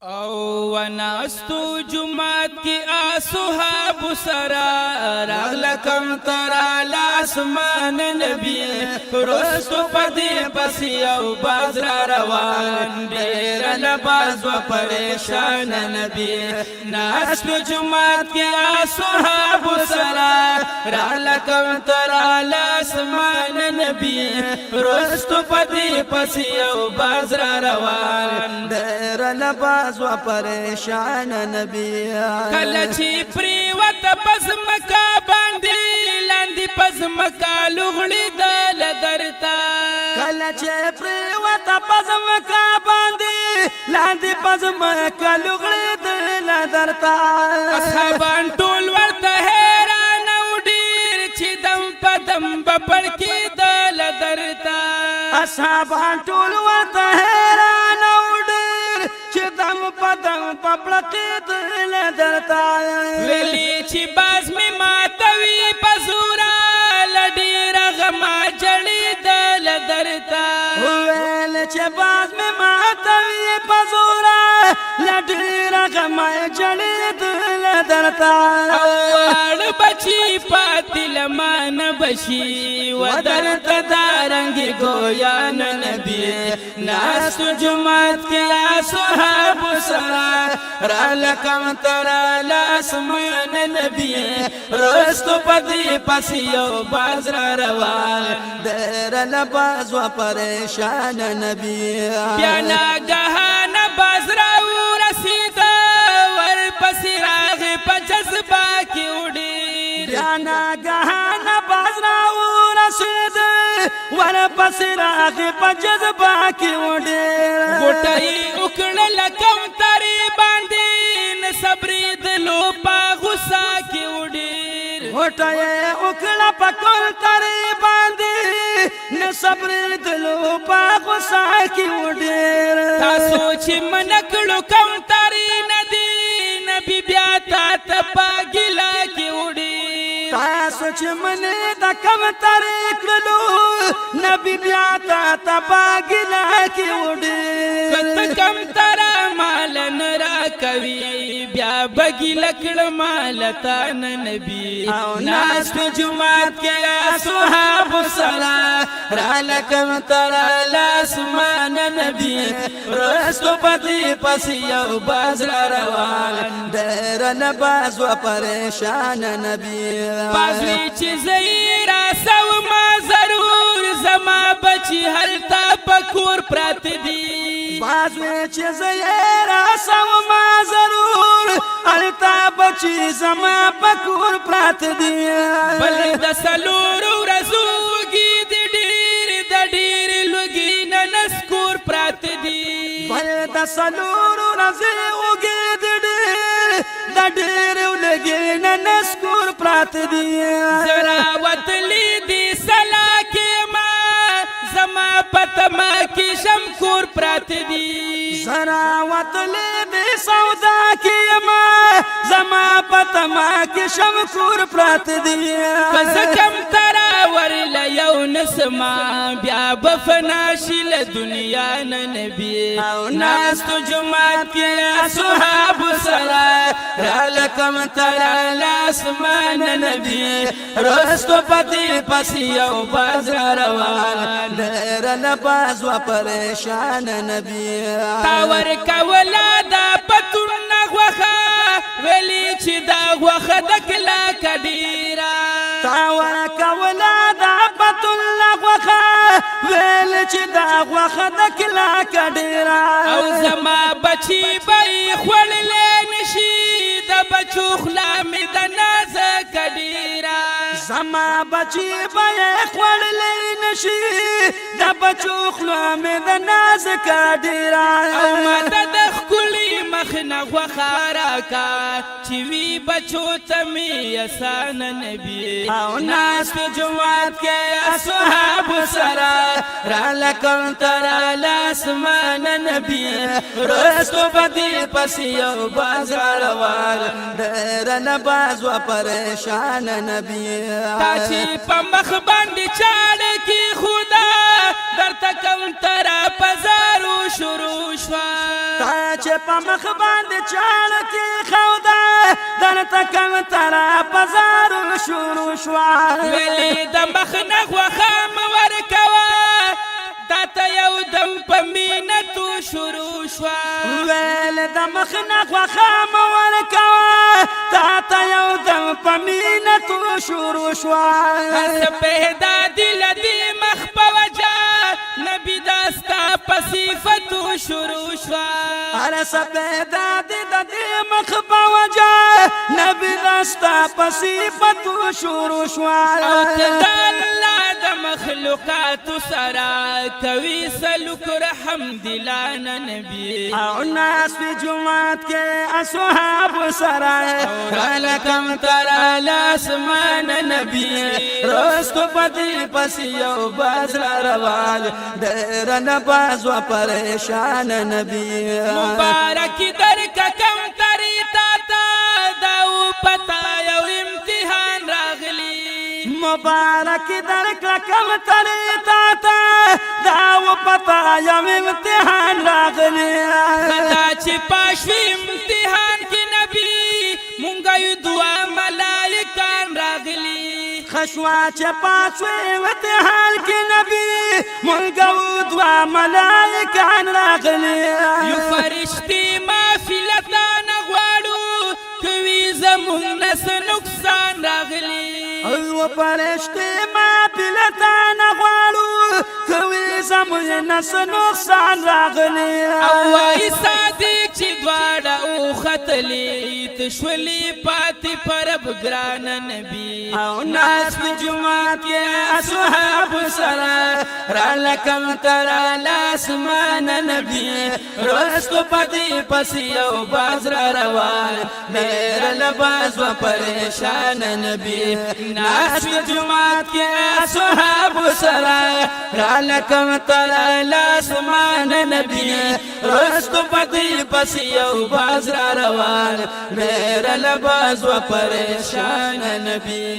او وناستو جمعات کی اصحاب سرا راغلکم ترا لاسمان نبی رستو پدی پسی او بازرا روان دیر لباز و پریشان نبی ناستو جمعات کی اصحاب سرا راغلکم ترا لاسمان نبی رستو پدی پسی او بازرا روان دیر لباز و پریشان نبی کلچی پریوت پس مکا باندی لاندی پس مکا لغلی دل درتا کلچی پریوت پس مکا باندی لاندی پس مکا لغلی دل درتا اصحابان ټول ورته حیران او ډیر چې دم پدم بپړکی دل درتا اصحابان ټول ورته حیران او ډیر چې دم پدم پپړکی دل درتا ویلی چې باز می ماتوي پزورا لډیر غما جړی دل درتا ویل چې باز می ماتوي پزورا لډیر غما جړی دل درتا اوړ بچی پاتل مان بشي ودرت دارنګ گویا نبی ناس جمعات کې اصحاب سرا را لکم ترا لاسمان نبی رستو پدی پسیو بازر روان دیر لباز و پریشان نبی بیا ناگهان بازر رسید ور پسی راغ پجذبا کی اڑی بیا ناگهان بازر رسید ور پسی راغ پجذبا کی اڑی غټي وکړه لکم تری باندې صبرې دلو پا غصا کې وډیر غټي وکړه پکول تری باندې نه صبر دلو پا غصا کې وډیر تاسو چې منکړو کم تری ندی نبی بیا تا تپا ګلا کې وډیر تاسو چې منې د کم تری کړلو نبی بیا تا تپا ګلا کې وډیر کته کم ترا مال نرا کوي بیا بګی لکړ مال تا نبی ناس په جمعات کې اصحاب سلا را لکم ترا لاسمان نبی رستو پتی پسی یو بازر روان دیر لباز و پریشان نبی بازوی چې زیرا سو ما ضرور زما بچی حلتا پکور پرات دی بازوی چې زیرا سو ما ضرور حلتا بچی زما پکور پرات دی بل د سلورو رزوګي دی ډیر د ډیر لګی نسکور پرات دی بل د سلورو رزوګي دی ډیر د ډیر لګی نسکور پرات دی زرا وتلی دی سلا کې ما زما پتما کې شمکور پرات دی زرا وتلی دی سودا کې ما زما پتما کې شمکور پرات دی کزکم ترا ورل یو نسما بیا بفناشل دنیا نبی ناس تو جمعات کې اصحاب سرا را لکم ترا لاسمان نبی رستو پتی پسی یو بازر روان دیر لباز و پریشان نبی تاور کولا دا پتون نغوخا ویلی چې دا غوخه د کلا کډیرا تاور کولا دا پتون نغوخا ویلی چې دا غوخه د کلا کډیرا او زما بچی بای خوړلې نشي د بچو خلا می د ناز کډیرا زما بچی بای خوړلې نشي د بچو خلا می د ناز کډیرا او ماته د خولي مخ نه غوخارا کا چې وی بچو تمی آسان نبی او ناس په جمعات کې اصحاب سرا را لکم ترا لاسمان نبی رستو پتی پسی یو بازار روان دیر لباز و پریشان نبی تا چې په مخ باندې چاړ کې خدا درته کوم ترا بازارو شروع شوا تا چې په مخ باندې چاړ کې خوده درته کوم ترا بازارو شروع شوا ویلې د مخ نه غوښه مه ورکوه دا ته یو دم په مینه تو شروع شوا ویل د مخ نه غوښه مه ورکوه تا ته یو دم په مینه تو شروع شوا هر پیدا دل دې مخ په وجه نبی دا ستا په صفتو شروع شوا هر سپیدا د دې مخ په وجه نبی دا ستا په صفتو شروع شوا او ته د الله د مخلوقاتو سره کوي سلوک رحم دلانه نبی او ناس په جمعات کې اصحاب سره رالکم تر لاسمان نبی رستو پتی پس یو باز را روان دیر نباز و پریشان نبی مبارک در کم تری تا داو پتا یو امتحان راغلی مبارک در کم تری تا داو پتا یو امتحان راغلی خدا چی پاشوی امتحان کی نبی مونگا یو دعا ملائکان راغلی خشوا چه پاسوی امتحان کی نبی ملگو دعا ملائکان راغلی یو فرشتی مافلتان غواړو کوي زمون نس نقصان راغلی او پرشتی ما پلتان غواړو کوي زمون نس نقصان راغلی او وای صادق چې دواړه او خطلی تشولی پاتې پرب ګران نبی او ناس په جمعات کې اصحاب سره را لکم تر لاسمان نبی رستو پتی پس یو باز را روان میر لباس و پریشان نبی ناس په جمعات کې اصحاب سره را لکم تر لاسمان نبی رستو پتی پس یو باز را روان میر لباس و پریشان نبی